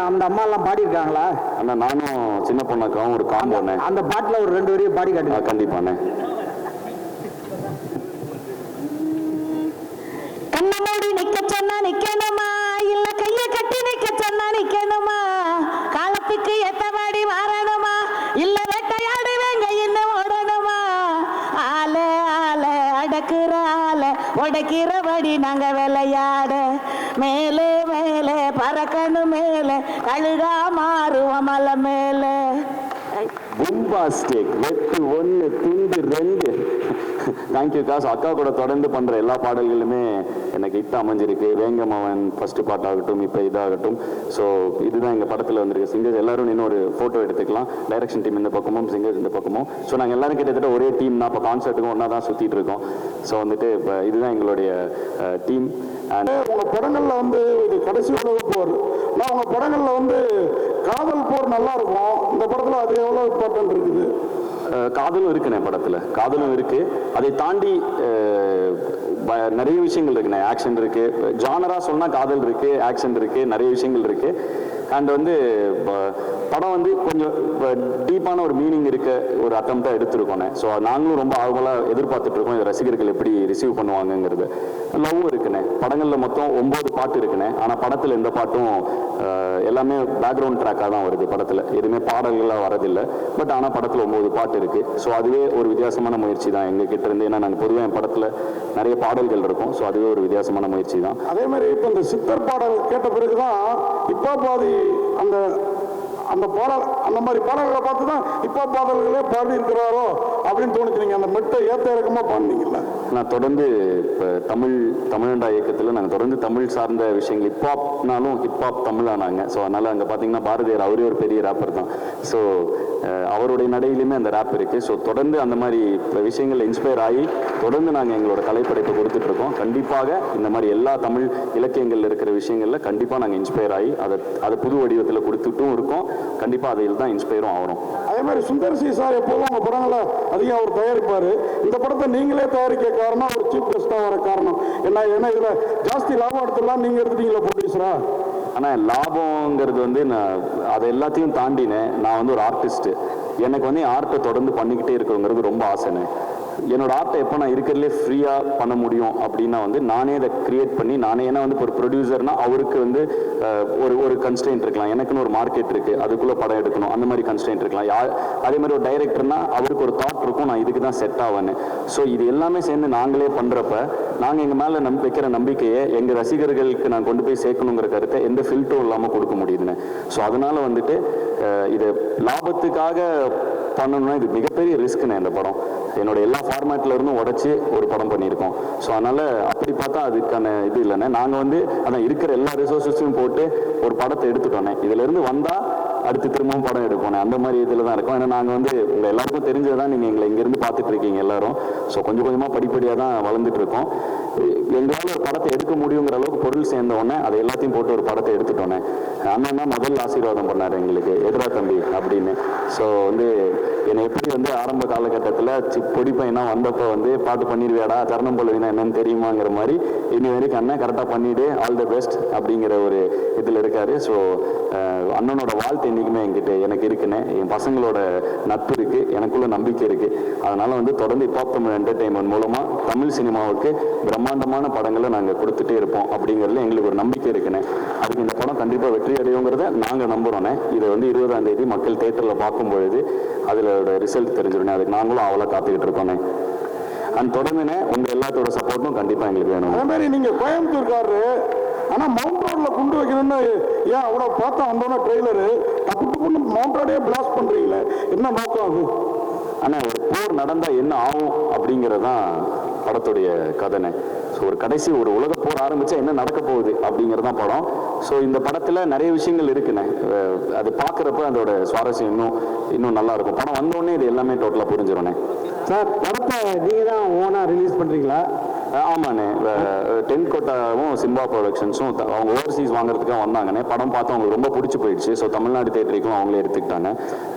அந்த அம்மா எல்லாம் பாடி இருக்காங்களா? அண்ணா நானும் சின்ன பொண்ணாக்காவும் ஒரு காம்போ அண்ணே. அந்த பாட்டுல ஒரு 2 வரையும் பாடி காட்டுங்க. கண்டிப்பாண்ணே. கண்ண மூடி நிக்க சொன்னா நிக்கணுமா, இல்ல கைய கட்டி நிக்க சொன்னா நிக்கணுமா, காலத்துக்கு ஏத்தபடி மாறணுமா, இல்ல வேட்டையாடு வேங்க இன்னும் ஓடணுமா, ஆல ஆல அடக்குற ஆல உடைக்கிறபடி நாங்க விளையாட, மேலே மேலே பறக்கணும் மேலே கழுகா மாறுவோம் மலை மேலே. பூம்பாஸ்டிக் வெட்டு 1 துண்டு 2. தேங்க்யூ காசு. அக்கா கூட தொடர்ந்து பண்ற எல்லா பாடல்களுமே எனக்கு ஹிட் அமைஞ்சிருக்கு. வேங்கமவன் ஃபர்ஸ்ட் பாட்டாகட்டும், இப்போ இதாகட்டும். ஸோ இதுதான் எங்கள் படத்தில் வந்திருக்கு. சிங்கர்ஸ் எல்லாரும் இன்னும் ஒரு ஃபோட்டோ எடுத்துக்கலாம். டைரக்ஷன் டீம் இந்த பக்கமும், சிங்கர்ஸ் இந்த பக்கமும். ஸோ நாங்கள் எல்லாரும் கிட்டத்தட்ட ஒரே டீம் தான். இப்போ கான்சர்ட்டுக்கும் ஒன்றா தான் சுற்றிட்டு இருக்கோம். ஸோ வந்துட்டு இப்போ இதுதான் எங்களுடைய டீம். அண்ட் உங்கள் படங்களில் வந்து இது கடைசி உலக போர், நான் உங்கள் படங்களில் வந்து காதல் போர் நல்லா இருக்கும். இந்த படத்தில் அது எவ்வளோ இம்பார்ட்டன்ட் இருக்குது? காதலும் இருக்குண்ணே படத்தில். காதலும் இருக்குது. அதை தாண்டி நிறைய விஷயங்கள் இருக்குண்ணே. ஆக்ஷன் இருக்குது. ஜானராக சொன்னால் காதல் இருக்குது, ஆக்ஷன் இருக்குது, நிறைய விஷயங்கள் இருக்குது. அண்ட் வந்து படம் வந்து கொஞ்சம் டீப்பான ஒரு மீனிங் இருக்க ஒரு அட்டம்ப்டாக எடுத்துருக்கோண்ணே. ஸோ நாங்களும் ரொம்ப ஆர்வலாக எதிர்பார்த்துட்ருக்கோம் இதை ரசிகர்கள் எப்படி ரிசீவ் பண்ணுவாங்கங்கிறது. லவ் இருக்குண்ணே. படங்களில் மொத்தம் 9 பாட்டு இருக்குண்ணே. ஆனால் படத்தில் எந்த பாட்டும் எல்லாமே பேக்ரவுண்ட் ட்ராக்காக தான் வருது. படத்தில் எதுவுமே பாடல்களாக வரதில்லை. பட் ஆனால் படத்தில் 9 பாட்டு இருக்குது. ஸோ அதுவே ஒரு வித்தியாசமான முயற்சி தான் எங்கள் கிட்ட இருந்து. ஏன்னா நாங்கள் பொதுவாக என் படத்தில் நிறைய பாடல்கள் இருக்கும். ஸோ அதுவே ஒரு வித்தியாசமான முயற்சி தான். அதே மாதிரி இப்போ இந்த சித்தர் பாடல் கேட்ட பிறகு தான் இப்போ பாதி அந்த அந்த பாடல், அந்த மாதிரி பாடல்களை பார்த்து தான் இப்போ பாடல்களே பாடி இருக்கிறாரோ அப்படின்னு தோணுச்சு. நீங்கள் அந்த மெட்டை ஏற்ற இறக்கமாக பாடினீங்கல்ல. நான் தொடர்ந்து இப்போ தமிழ்நாடு இயக்கத்தில் நாங்கள் தொடர்ந்து தமிழ் சார்ந்த விஷயங்கள் ஹிப்ஹாப்னாலும் ஹிப்ஹாப் தமிழானாங்க. ஸோ அதனால் அங்கே பார்த்தீங்கன்னா பாரதியார் அவரே ஒரு பெரிய ரேப்பர் தான். ஸோ அவருடைய நடையிலுமே அந்த ரேப் இருக்குது. ஸோ தொடர்ந்து அந்த மாதிரி விஷயங்கள் இன்ஸ்பயர் ஆகி தொடர்ந்து நாங்கள் எங்களோட கலைப்படைப்பை கொடுத்துட்ருக்கோம். கண்டிப்பாக இந்த மாதிரி எல்லா தமிழ் இலக்கியங்களில் இருக்கிற விஷயங்களில் கண்டிப்பாக நாங்கள் இன்ஸ்பயர் ஆகி அதை புது வடிவத்தில் கொடுத்துட்டும் இருக்கோம். கண்டிப்பாக அதில் தான் இன்ஸ்பயரும் ஆகிறோம். அதே மாதிரி சுந்தர் சி சார் எப்போதும் உங்கள் படங்களை அதிகம் அவர் தயாரிப்பார். இந்த படத்தை நீங்களே தயாரிக்க காரணம் அவர் சீஃப் கெஸ்ட்டாக வர காரணம் என்ன? ஏன்னா இதில் ஜாஸ்தி லாபம் எடுத்துலாம் நீங்கள் எடுத்துட்டீங்களா ப்ரொடியூசரா? ஆனால் லாபங்கிறது வந்து நான் அதை எல்லாத்தையும் தாண்டினேன். நான் வந்து ஒரு ஆர்டிஸ்ட்டு. எனக்கு வந்து ஆர்ட்டை தொடர்ந்து பண்ணிக்கிட்டே இருக்கிறோங்கிறது ரொம்ப ஆசைனே. என்னோட ஆர்ட்டை எப்போ நான் இருக்கிறதுலே ஃப்ரீயாக பண்ண முடியும் அப்படின்னா வந்து நானே அதை கிரியேட் பண்ணி நானே. ஏன்னா வந்து இப்போ ஒரு ப்ரொடியூசர்னா அவருக்கு வந்து ஒரு கன்ஸ்ட்ரெயின்ட் இருக்கலாம். எனக்குன்னு ஒரு மார்க்கெட் இருக்குது, அதுக்குள்ளே படம் எடுக்கணும், அந்த மாதிரி கன்ஸ்ட்ரெயின்ட் இருக்கலாம். அதே மாதிரி ஒரு டைரக்டர்னா அவருக்கு ஒரு தாட் இருக்கும், நான் இதுக்கு தான் செட் ஆவேன்னு. ஸோ இது எல்லாமே சேர்ந்து நாங்களே பண்ணுறப்ப நாங்கள் எங்கள் மேலே வைக்கிற நம்பிக்கையை எங்கள் ரசிகர்களுக்கு நான் கொண்டு போய் சேர்க்கணுங்கிற கருத்தை எந்த ஃபில்டரும் இல்லாமல் கொடுக்க முடியுதுன்னு. ஸோ அதனால் வந்துட்டு இது லாபத்துக்காக பண்ணணும்னா இது மிகப்பெரிய ரிஸ்க்குண்ணே. இந்த படம் என்னோட எல்லா ஃபார்மேட்டில் இருந்தும் உடச்சி ஒரு படம் பண்ணியிருக்கோம். ஸோ அதனால் அப்படி பார்த்தா அதுக்கான இது இல்லைண்ணே. நாங்கள் வந்து அதான் இருக்கிற எல்லா ரிசோர்ஸஸையும் போட்டு ஒரு படத்தை எடுத்துட்டோன்னே. இதிலேருந்து வந்தால் அடுத்து திரும்பவும் படம் எடுப்போம். அந்த மாதிரி இதில் தான் இருக்கோம். ஏன்னா நாங்கள் வந்து உங்கள் எல்லாருக்கும் தெரிஞ்சதான் நீங்கள் எங்களை இங்கேருந்து பார்த்துட்டு இருக்கீங்க எல்லாரும். ஸோ கொஞ்சம் கொஞ்சமாக படிப்படியாக தான் வளர்ந்துட்டு இருக்கோம். எங்களால் ஒரு படத்தை எடுக்க முடியுங்கிற அளவுக்கு பொருள் சேர்ந்த உடனே அதை எல்லாத்தையும் போட்டு ஒரு படத்தை எடுத்துட்டோன்னே. அண்ணன் தான் முதல் ஆசீர்வாதம் பண்ணார் எங்களுக்கு, எதிரா தம்பி அப்படின்னு. ஸோ வந்து என்னை எப்படி வந்து ஆரம்ப காலகட்டத்தில் பொடி பையனா வந்தப்போ வந்து பாட்டு பண்ணிடுவியாடா, தருணம் பல்லவினா என்னன்னு தெரியுமாங்கிற மாதிரி இனி வரைக்கும் அண்ணன் கரெக்டாக பண்ணிவிடு, ஆல் த பெஸ்ட் அப்படிங்கிற ஒரு இதில் இருக்கார். ஸோ அண்ணனோட வாழ்த்து என்றைக்குமே என்கிட்ட எனக்கு இருக்குன்னு. என் பசங்களோட நட்பு இருக்குது, எனக்குள்ள நம்பிக்கை இருக்குது. அதனால் வந்து தொடர்ந்து ஹிப்ஹாப் தமிழ் என்டர்டெயின்மெண்ட் மூலமாக தமிழ் சினிமாவுக்கு பிரம்மாண்டமான படங்களை நாங்கள் கொடுத்துட்டே இருப்போம் அப்படிங்கிறதுல எங்களுக்கு ஒரு நம்பிக்கை இருக்குண்ணே. அதுக்கு இந்த படம் கண்டிப்பாக வெற்றி அடையுங்கிறத நாங்கள் நம்புகிறோண்ணே. இதை வந்து 20ஆம் தேதி மக்கள் தேட்டரில் பார்க்கும்பொழுது அதிலோட ரிசல்ட் தெரிஞ்சிடணும். அதுக்கு நாங்களும் அவ்வளோ காத்துக்கிட்டு இருக்கோண்ணே. அண்ட் தொடர்ந்துண்ணே உங்கள் எல்லாத்தோட சப்போர்ட்டும் கண்டிப்பாக எங்களுக்கு வேணும். அதே மாதிரி நீங்கள் கோயம்புத்தூர்காரரு, ஆனால் மவுண்ட் ரோடில் குண்டு வைக்கணும்னு ஏன் அவ்வளோ பார்த்தா வந்தோன்னா ட்ரெய்லரு தப்பு தப்புன்னு மவுண்ட் ரோடே பிளாஸ்ட் பண்ணுறீங்களே, என்ன நோக்கம் அது? ஆனால் ஒரு போர் நடந்தால் என்ன ஆகும் அப்படிங்கிறது தான் படத்துடைய கதைனே. ஸோ ஒரு கடைசி ஒரு உலக போர் ஆரம்பித்தா என்ன நடக்க போகுது அப்படிங்கிறது தான் படம். ஸோ இந்த படத்தில் நிறைய விஷயங்கள் இருக்குண்ணே. அது பார்க்குறப்ப அதோட சுவாரஸ்யம் இன்னும் நல்லா இருக்கும். படம் வந்தோடனே இது எல்லாமே டோட்டலாக புரிஞ்சிடும்ண்ணே. சார் படத்தை நீங்கள் தான் ஓனாக ரிலீஸ் பண்ணுறீங்களா? ஆமாண்ணே. டென்கோட்டாவும் சிம்பா ப்ரொடக்ஷன்ஸும் அவங்க ஓவர்சீஸ் வாங்குறதுக்காக வந்தாங்கண்ணே. படம் பார்த்து அவங்களுக்கு ரொம்ப பிடிச்சி போயிடுச்சு. ஸோ தமிழ்நாடு தேட்டருக்கும் அவங்களே எடுத்துக்கிட்டாங்க.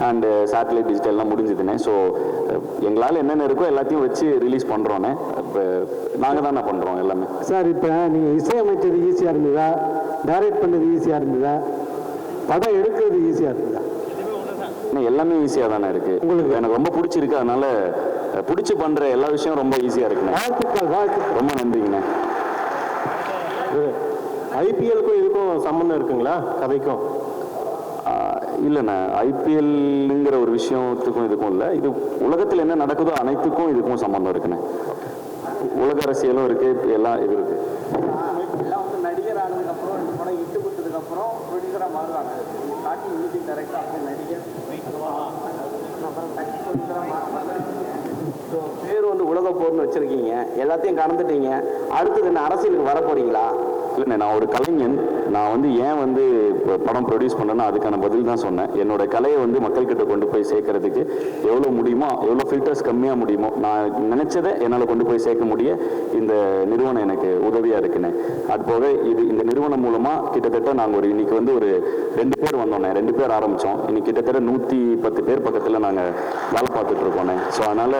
அண்டு சேட்டலைட் டிஜிட்டல்லாம் முடிஞ்சுதுண்ணே. ஸோ எங்களால் என்னென்ன இருக்கோ எல்லாத்தையும் வச்சு ரிலீஸ் பண்ணுறோன்னே. இப்போ நாங்கள் தானே பண்ணுறோம் எல்லாமே. சார் இப்போ நீங்கள் இசையமைச்சது ஈஸியாக இருந்ததா, டைரக்ட் பண்ணது ஈஸியாக இருந்ததா? படம் எடுக்கிறது ஈஸியாக இருக்குதா? எல்லாமே ஈஸியாக தானே இருக்குது. உங்களுக்கு எனக்கு ரொம்ப பிடிச்சிருக்கு, அதனால பிடிச்சி பண்ணுற எல்லா விஷயம் ரொம்ப ஈஸியாக இருக்குண்ணே. வாழ்த்துக்கள். ரொம்ப நன்றிங்கண்ணே. ஐபிஎலுக்கும் இதுக்கும் சம்மந்தம் இருக்குங்களா கதைக்கும்? இல்லைண்ணே, ஐபிஎல்ங்கிற ஒரு விஷயத்துக்கும் இதுக்கும் இல்லை. இது உலகத்தில் என்ன நடக்குதோ அனைத்துக்கும் இதுக்கும் சம்மந்தம் இருக்குண்ணே. உலக அரசியலும் இருக்குது, எல்லாம் இது இருக்குது. எல்லாம் வந்து நடிகர் ஆனதுக்கப்புறம் இந்த படம் இட்டு கொடுத்ததுக்கப்புறம் ப்ரொடியூசராக மாறுவாங்க. ஸ்டார்டிங் மியூசிக் டைரக்டர் அப்படியே நடிகர் பேர் வந்து உலக போர்னு வச்சுருக்கீங்க, எல்லாத்தையும் கடந்துட்டீங்க. அடுத்தது என்ன அரசியலுக்கு வர போகிறீங்களா? இல்லைண்ணே, நான் ஒரு கலைஞன். நான் வந்து ஏன் வந்து படம் ப்ரொடியூஸ் பண்ணேன்னா அதுக்கான பதில் தான் சொன்னேன். என்னோட கலையை வந்து மக்கள்கிட்ட கொண்டு போய் சேர்க்கறதுக்கு எவ்வளோ முடியுமோ, எவ்வளோ ஃபில்டர்ஸ் கம்மியாக முடியுமோ, நான் நினச்சதை என்னால் கொண்டு போய் சேர்க்க முடிய இந்த நிறுவனம் எனக்கு உதவியாக இருக்குண்ணே. அது போக இந்த நிறுவனம் மூலமாக கிட்டத்தட்ட நாங்கள் இன்னைக்கு வந்து ஒரு 2 பேர் வந்தோண்ணே. 2 பேர் ஆரம்பித்தோம். இன்னைக்கு கிட்டத்தட்ட 110 பேர் பக்கத்தில் நாங்கள் வேலை பார்த்துட்டு இருக்கோண்ணே. ஸோ அதனால்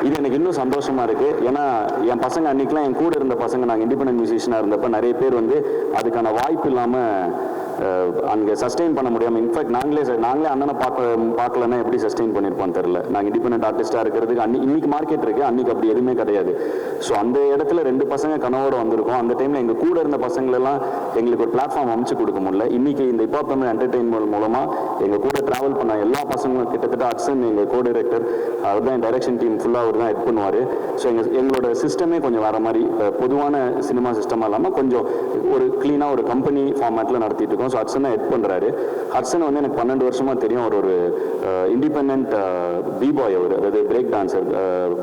இது எனக்கு இன்னும் சந்தோஷமாக இருக்குது. ஏன்னா என் பசங்க அன்றைக்கெலாம் என் கூட இருந்த பசங்க, நாங்கள் இண்டிபெண்டன்ட் மியூசிஷியனாக இருந்தப்போ நிறைய பேர் வந்து அதுக்கான வாய்ப்பு இல்லாமல் அங்கே சஸ்டெயின் பண்ண முடியாமல், இன்ஃபேக்ட் நாங்களே அண்ணனை பார்க்கலன்னா எப்படி சஸ்டெயின் பண்ணியிருப்போன்னு தெரில. நாங்கள் இண்டிபெண்டன்ட் ஆர்டிஸ்டாக இருக்கிறதுக்கு இன்னைக்கு மார்க்கெட் இருக்குது, அன்றைக்கி அப்படி எதுவுமே கிடையாது. ஸோ அந்த இடத்துல 2 பசங்க கனவோடு வந்திருக்கோம். அந்த டைமில் எங்கள் கூட இருந்த பசங்களெல்லாம் எங்களுக்கு ஒரு பிளாட்ஃபார்ம் அமைச்சு கொடுக்க முடியல. இன்றைக்கி இந்த ஹிப் ஹாப் தமிழ் என்டர்டெயின்மெண்ட் மூலமாக எங்கள் கூட ட்ராவல் பண்ண எல்லா பசங்களும், கிட்டத்தட்ட ஹட்சன் எங்கள் கோ டைரக்டர், அவர் தான் டைரக்ஷன் டீம் ஃபுல்லாக அவர் தான் ஹெட் பண்ணுவார். ஸோ எங்களோட சிஸ்டமே கொஞ்சம் வேறு மாதிரி, பொதுவான சினிமா சிஸ்டமாக இல்லாமல் கொஞ்சம் ஒரு க்ளீனாக ஒரு கம்பெனி ஃபார்மேட்டில் நடத்திட்டு இருக்கோம். ஸோ ஹட்சன் தான் ஹெட் பண்ணுறாரு. ஹட்சன் வந்து எனக்கு 12 வருஷமாக தெரியும். அவர் ஒரு இண்டிபெண்ட் பிபாய், அவர் அதாவது பிரேக் டான்ஸர்,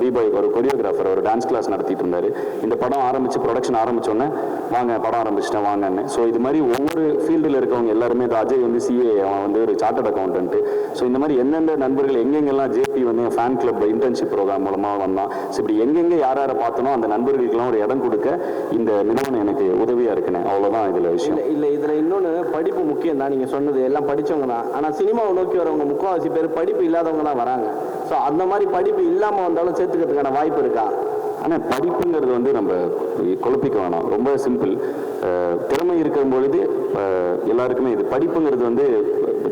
பிபாய், ஒரு கொரியோகிராஃபர், ஒரு டான்ஸ் கிளாஸ் நடத்திட்டு இருந்தார். இந்த படம் ஆரம்பித்து ப்ரொடக்ஷன் ஆரம்பித்தோன்னே வாங்க படம் ஆரம்பிச்சிட்டேன் வாங்கன்னு. ஸோ இது மாதிரி ஒவ்வொரு ஃபீல்டில் இருக்கவங்க எல்லாருமே, அஜய் வந்து சிஏ, அவன் வந்து ஒரு சார்ட்டர்ட் அக்கௌண்டன்ட்டு. ஸோ இந்த மாதிரி எந்தெந்த நண்பர்கள் எங்கெங்கெல்லாம் ஜேபி வந்து என் ஃபேன் கிளப் இன்டர்ன்ஷிப் ப்ரோக்ராம் மூலமாக வந்தான். ஸோ இப்படி எங்கெங்கே யாரை பார்த்தனோ அந்த நண்பர்களுக்கெல்லாம் ஒரு இடம் கொடுக்க இந்த நிறுவனம் எனக்கு உதவியாக இருக்குண்ணே. அவ்வளோதான் இதில் விஷயம். இல்லை இதில் இன்னொன்று, படிப்பு முக்கியம் தான். நீங்கள் சொன்னது எல்லாம் படித்தவங்க தான். ஆனால் சினிமாவை நோக்கி வரவங்க முக்கால்வாசி பேர் படிப்பு இல்லாதவங்க தான் வராங்க. ஸோ அந்த மாதிரி படிப்பு இல்லாமல் வந்தாலும் சேர்த்துக்கிறதுக்கான வாய்ப்பு இருக்கா? ஆனால் படிப்புங்கிறது வந்து நம்ம குழப்பிக்க வேணாம். ரொம்ப சிம்பிள். திறமை இருக்கும் பொழுது எல்லாருக்குமே இது படிப்புங்கிறது வந்து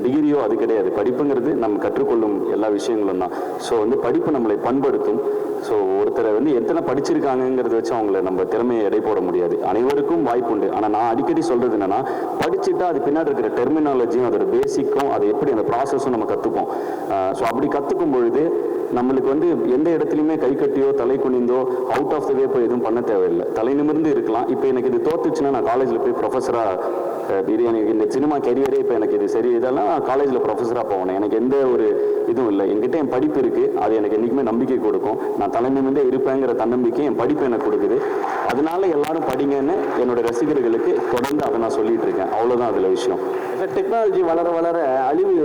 டிகிரியோ அது கிடையாது. படிப்புங்கிறது நம்ம கற்றுக்கொள்ளும் எல்லா விஷயங்களும் தான். ஸோ வந்து படிப்பு நம்மளை பண்படுத்தும். ஸோ ஒருத்தரை வந்து எத்தனை படிச்சிருக்காங்கிறத வச்சு அவங்கள நம்ம திறமையை எடை போட முடியாது. அனைவருக்கும் வாய்ப்பு உண்டு. ஆனால் நான் அடிக்கடி சொல்கிறது என்னென்னா, படிச்சுட்டா அது பின்னாடி இருக்கிற டெர்மினாலஜியும் அதோட பேசிக்கும், அது எப்படி அந்த ப்ராசஸும் நம்ம கற்றுப்போம். ஸோ அப்படி கற்றுக்கும் பொழுது நம்மளுக்கு வந்து எந்த இடத்துலையுமே கை கட்டியோ தலை குனிந்தோ அவுட் ஆஃப் த வே போய் எதுவும் பண்ண தேவையில்லை. தலை நிமிர்ந்து இருக்கலாம். இப்போ எனக்கு இது தோத்துச்சுன்னா நான் காலேஜில் போய் ப்ரொஃபஸராக, இது எனக்கு இந்த சினிமா கெரியரே இப்போ எனக்கு இது சரி, இதெல்லாம் காலேஜில் ப்ரொஃபஸராக போகணும். எனக்கு எந்த ஒரு இதுவும் இல்லை. என்கிட்ட என் படிப்பு இருக்குது, அது எனக்கு என்றைக்குமே நம்பிக்கை கொடுக்கும். நான் தலை நிமிர்ந்தே இருப்பேங்கிற தன்னம்பிக்கை என் படிப்பு எனக்கு கொடுக்குது. அதனால எல்லாரும் படிங்கன்னு என்னோட ரசிகர்களுக்கு தொடர்ந்து அதை நான் சொல்லிட்டு இருக்கேன். அவ்வளோதான் அதில் விஷயம். டெக்னாலஜி வளர வளர அழிவு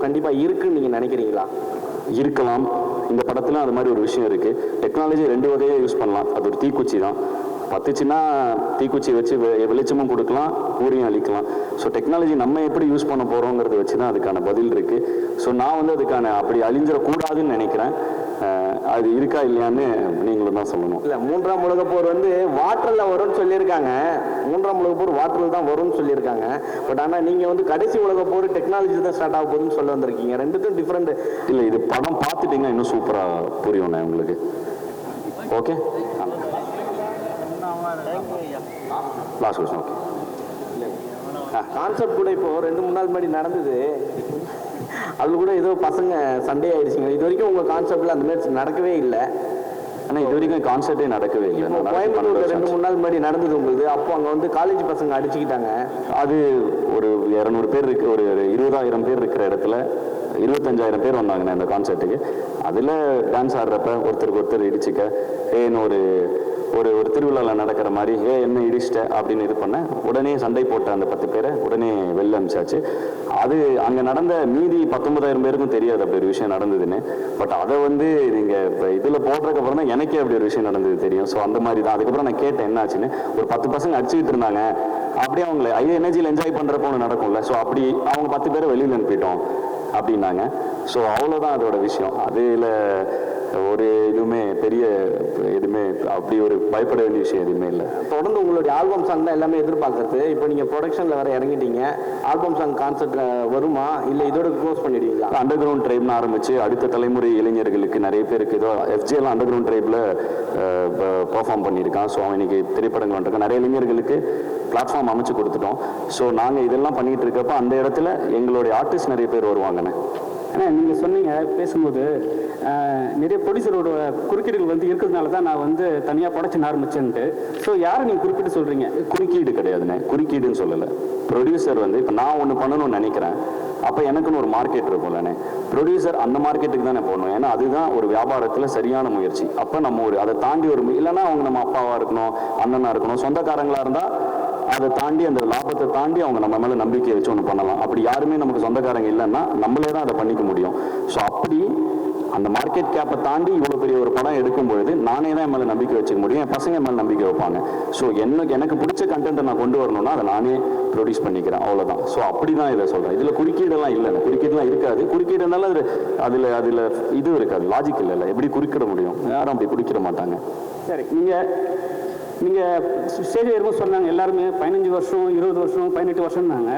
கண்டிப்பாக இருக்குன்னு நீங்கள் நினைக்கிறீங்களா? இருக்கலாம். இந்த படத்துல அது மாதிரி ஒரு விஷயம் இருக்கு. டெக்னாலஜி 2 வகையாக யூஸ் பண்ணலாம். அது ஒரு தீக்குச்சி தான். பத்துச்சுன்னா தீக்குச்சி வச்சு வெளிச்சமும் கொடுக்கலாம், ஊரையும் அழிக்கலாம். ஸோ டெக்னாலஜி நம்ம எப்படி யூஸ் பண்ண போகிறோங்கிறத வச்சு தான் அதுக்கான பதில் இருக்குது. ஸோ நான் வந்து அதுக்கான அப்படி அழிஞ்சிடக்கூடாதுன்னு நினைக்கிறேன். அது இருக்கா இல்லையான்னு நீங்களும் தான் சொல்லணும். இல்லை, 3ஆம் உலகப் போர் வந்து வாட்டரில் வரும்னு சொல்லியிருக்காங்க. 3ஆம் உலகப் போர் வாட்டரில் தான் வரும்னு சொல்லியிருக்காங்க. பட் ஆனால் நீங்கள் வந்து கடைசி உலகப் போர் டெக்னாலஜி தான் ஸ்டார்ட் ஆக போகுதுன்னு சொல்ல வந்திருக்கீங்க. ரெண்டுக்கும் டிஃப்ரெண்ட். இல்லை, இது படம் பார்த்துட்டிங்கன்னா இன்னும் சூப்பராக புரியும்ண்ணே உங்களுக்கு. Okay, last question. Okay, concept கூட இப்போ 2-3 நாள் முன்னாடி நடந்தது. அது கூட ஏதோ பசங்க சண்டே ஆயிடுச்சுங்க. இது வரைக்கும் உங்கள் கான்செப்டில் அந்த மாதிரி நடக்கவே இல்லை. ஆனால் இது வரைக்கும் கான்செப்டே நடக்கவே இல்லை. கோயம்புத்தூர்ல 2-3 நாள் முன்னாடி நடந்தது உங்களுக்கு. அப்போ அங்கே வந்து காலேஜ் பசங்க அடிச்சுக்கிட்டாங்க. அது ஒரு 200 பேர் இருக்கு, ஒரு 20,000 பேர் இருக்கிற இடத்துல 25,000 பேர் வந்தாங்கண்ணே அந்த கான்செர்ட்டுக்கு. அதில் டான்ஸ் ஆடுறப்ப ஒருத்தருக்கு ஒருத்தர் இடிச்சுக்க, ஏன்னு ஒரு ஒரு ஒரு திருவிழாவில் நடக்கிற மாதிரி என்ன இடிச்சிட்ட அப்படின்னு இது பண்ண, உடனே சண்டை போட்ட அந்த 10 பேரை உடனே வெளில அனுப்பிச்சாச்சு. அது அங்கே நடந்த மீதி 19,000 பேருக்கும் தெரியாது அப்படி ஒரு விஷயம் நடந்ததுன்னு. பட் அதை வந்து நீங்கள் இப்போ இதில் போடுறதுக்கப்புறம் தான் எனக்கே அப்படி ஒரு விஷயம் நடந்தது தெரியும். ஸோ அந்த மாதிரி தான். அதுக்கப்புறம் நான் கேட்டேன் என்ன ஆச்சுன்னு. ஒரு 10 பசங்க அடிச்சுக்கிட்டு இருந்தாங்க. அப்படியே அவங்கள எனர்ஜியில் என்ஜாய் பண்ணுறப்போ ஒன்று நடக்கும்ல. ஸோ அப்படி அவங்க 10 பேரை வெளியில் அனுப்பிட்டோம் அப்படின்னாங்க. ஸோ அவ்வளோதான் அதோட விஷயம். அதில் ஒரு இதுவுமே பெரிய எதுவுமே அப்படி ஒரு பயப்பட வேண்டிய விஷயம் எதுவுமே இல்லை. தொடர்ந்து உங்களுடைய ஆல்பம் சாங் தான் எல்லாமே எதிர்பார்க்கறது. இப்போ நீங்கள் ப்ரொடக்ஷனில் வேறு இறங்கிட்டீங்க. ஆல்பம் சாங் கான்செப்ட் வருமா இல்லை இதோட க்ளோஸ் பண்ணிடுவீங்களா? அண்டர் கிரவுண்ட் ட்ரைப்னு ஆரம்பிச்சு அடுத்த தலைமுறை இளைஞர்களுக்கு நிறைய பேருக்கு ஏதோ எஃப்ஜேலாம் அண்டர் கிரவுண்ட் ட்ரைபில் பெர்ஃபார்ம் பண்ணியிருக்கான். ஸோ அவன் இன்னைக்கு திரைப்படங்கள் வந்துருக்கான். நிறைய இளைஞர்களுக்கு பிளாட்ஃபார்ம் அமைச்சு கொடுத்துட்டோம். ஸோ நாங்கள் இதெல்லாம் பண்ணிகிட்டு இருக்கப்போ அந்த இடத்துல எங்களுடைய ஆர்டிஸ்ட் நிறைய பேர் வருவாங்கண்ணே. ஆனால் நீங்கள் சொன்னீங்க பேசும்போது நிறைய ப்ரொடியூசரோட குறுக்கீடுகள் வந்து இருக்கிறதுனால தான் நான் வந்து தனியாக ப்ரொடக்ஷன் ஆரம்பிச்சேன்ட்டு. ஸோ யாரை நீங்கள் குறிப்பிட்டு சொல்கிறீங்க? குறுக்கீடு கிடையாதுண்ணே, குறுக்கீடுன்னு சொல்லலை. ப்ரொடியூசர் வந்து இப்போ நான் ஒன்று பண்ணணும்னு நினைக்கிறேன், அப்போ எனக்குன்னு ஒரு மார்க்கெட் இருக்கும்லண்ணே. ப்ரொடியூசர் அந்த மார்க்கெட்டுக்கு தானே போகணும். ஏன்னா அதுதான் ஒரு வியாபாரத்தில் சரியான முயற்சி. அப்போ நம்ம ஒரு அதை தாண்டி ஒரு இல்லைன்னா அவங்க நம்ம அப்பாவாக இருக்கணும், அண்ணனாக இருக்கணும், சொந்தக்காரங்களாக இருந்தால் அதை தாண்டி அந்த லாபத்தை தாண்டி அவங்க நம்ம மேலே நம்பிக்கையை வச்சு ஒன்று பண்ணலாம். அப்படி யாருமே நமக்கு சொந்தக்காரங்க இல்லைன்னா நம்மளே தான் அதை பண்ணிக்க முடியும். ஸோ அப்படி அந்த மார்க்கெட் கேப்பை தாண்டி இவ்வளோ பெரிய ஒரு படம் எடுக்கும்பொழுது நானே தான் என் மேலே நம்பிக்கை வச்சுக்க முடியும், என் பசங்க என் மேலே நம்பிக்கை வைப்பாங்க. ஸோ எனக்கு பிடிச்ச கண்டென்ட்டை நான் கொண்டு வரணும்னா அதை நானே ப்ரொடியூஸ் பண்ணிக்கிறேன், அவ்வளோதான். ஸோ அப்படி தான் இதை சொல்கிறேன். இதில் குறுக்கீடெல்லாம் இல்லை, குறுக்கீடெல்லாம் இருக்காது. குறுக்கீடு இருந்தாலும் அதில் இது இருக்காது, லாஜிக் இல்லை. எப்படி குறுக்கிட முடியும்? யாரும் அப்படி குறுக்கிட மாட்டாங்க. சரி, நீங்கள் ஸ்டேஜ் ஏறும்போது சொன்னாங்க எல்லாருமே 15 வருஷம் 20 வருஷம் 18 வருஷம்னாங்க.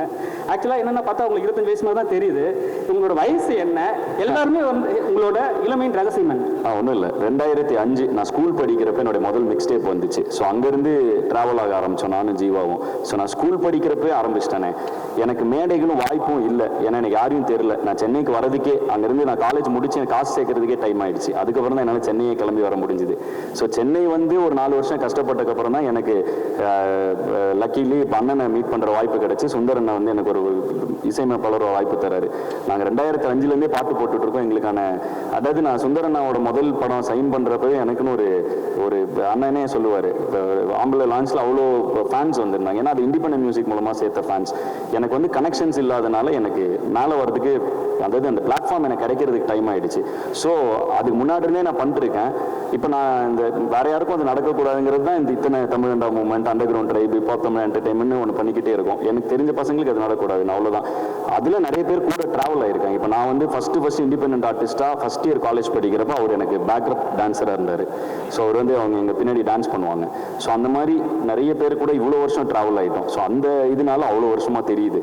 ஆக்சுவலாக என்னென்னா பார்த்தா உங்களுக்கு 25 வயசு மாதிரி தான் தெரியுது. உங்களோட வயசு என்ன? எல்லாருமே வந்து உங்களோட இளமையின் ரகசியம் என்ன? ஒன்றும் இல்லை, 2005 நான் ஸ்கூல் படிக்கிறப்ப என்னோட முதல் மிக்ஸ் டேப் வந்துச்சு. ஸோ அங்கேருந்து ட்ராவல் ஆக ஆரம்பித்தோம் நானும் ஜீவாவும். ஸோ நான் ஸ்கூல் படிக்கிறப்பே ஆரம்பிச்சிட்டேனே. எனக்கு மேடைகளும் வாய்ப்பும் இல்லை, ஏன்னா எனக்கு யாரையும் தெரியல. நான் சென்னைக்கு வரதுக்கே அங்கேருந்து நான் காலேஜ் முடிச்சு எனக்கு காசு சேர்க்கறதுக்கே டைம் ஆயிடுச்சு. அதுக்கப்புறம் தான் என்னால் சென்னையை கிளம்பி வர முடிஞ்சுது. ஸோ சென்னை வந்து ஒரு 4 வருஷம் கஷ்டப்பட்டதுக்கப்புறம் தான் எனக்கு லக்கிலி இப்போ அண்ணனை மீட் பண்ணுற வாய்ப்பு கிடச்சி. சுந்தரண்ணா வந்து எனக்கு ஒரு இசையமைப்பாளர் வாய்ப்பு தராரு. நாங்கள் 2005லேருந்தே பாட்டு போட்டுட்ருக்கோம். எங்களுக்கான அதாவது நான் சுந்தரண்ணாவோட முதல் படம் சைன் பண்ணுறப்பவே எனக்குன்னு ஒரு அண்ணனே சொல்லுவார், ஆம்பளை லான்ச்சில் அவ்வளோ ஃபேன்ஸ் வந்திருந்தாங்க. ஏன்னா அது இண்டிபெண்டன்ட் மியூசிக் மூலமாக சேர்த்த ஃபேன்ஸ். எனக்கு வந்து கனெக்ஷன்ஸ் இல்லாதனால எனக்கு மேலே வரதுக்கு அதாவது அந்த பிளாட்ஃபார்ம் எனக்கு கிடைக்கிறதுக்கு டைம் ஆகிடுச்சு. ஸோ அதுக்கு முன்னாடியே நான் பண்ணிட்டுருக்கேன். இப்போ நான் இந்த வேறு யாருக்கும் அது நடக்கக்கூடாதுங்கிறது தான் இந்த இத்தனை தமிழண்டா மூவ்மெண்ட், அண்டர் கிரவுண்ட் ட்ரைப், இப்போ தமிழ் என்டர்டைன்மெண்ட் ஒன்று பண்ணிக்கிட்டே இருக்கும். எனக்கு தெரிஞ்ச பசங்களுக்கு அது நடக்கக்கூடாதுன்னு அவ்வளோதான். அதில் நிறைய பேர் கூட ட்ராவல் ஆகிருக்காங்க. இப்போ நான் வந்து ஃபஸ்ட்டு இண்டிபெண்டன்ட் ஆர்டிஸ்ட்டாக ஃபஸ்ட் இயர் காலேஜ் படிக்கிறப்ப அவர் எனக்கு பேக்ரப் டான்ஸராக இருந்தார். ஸோ அவர் வந்து அவங்க எங்கள் பின்னாடி டான்ஸ் பண்ணுவாங்க. ஸோ அந்த மாதிரி நிறைய பேர் கூட இவ்வளோ வருஷம் ட்ராவல் ஆகிட்டோம். ஸோ அந்த இதனால அவ்வளோ வருஷமாக தெரியுது.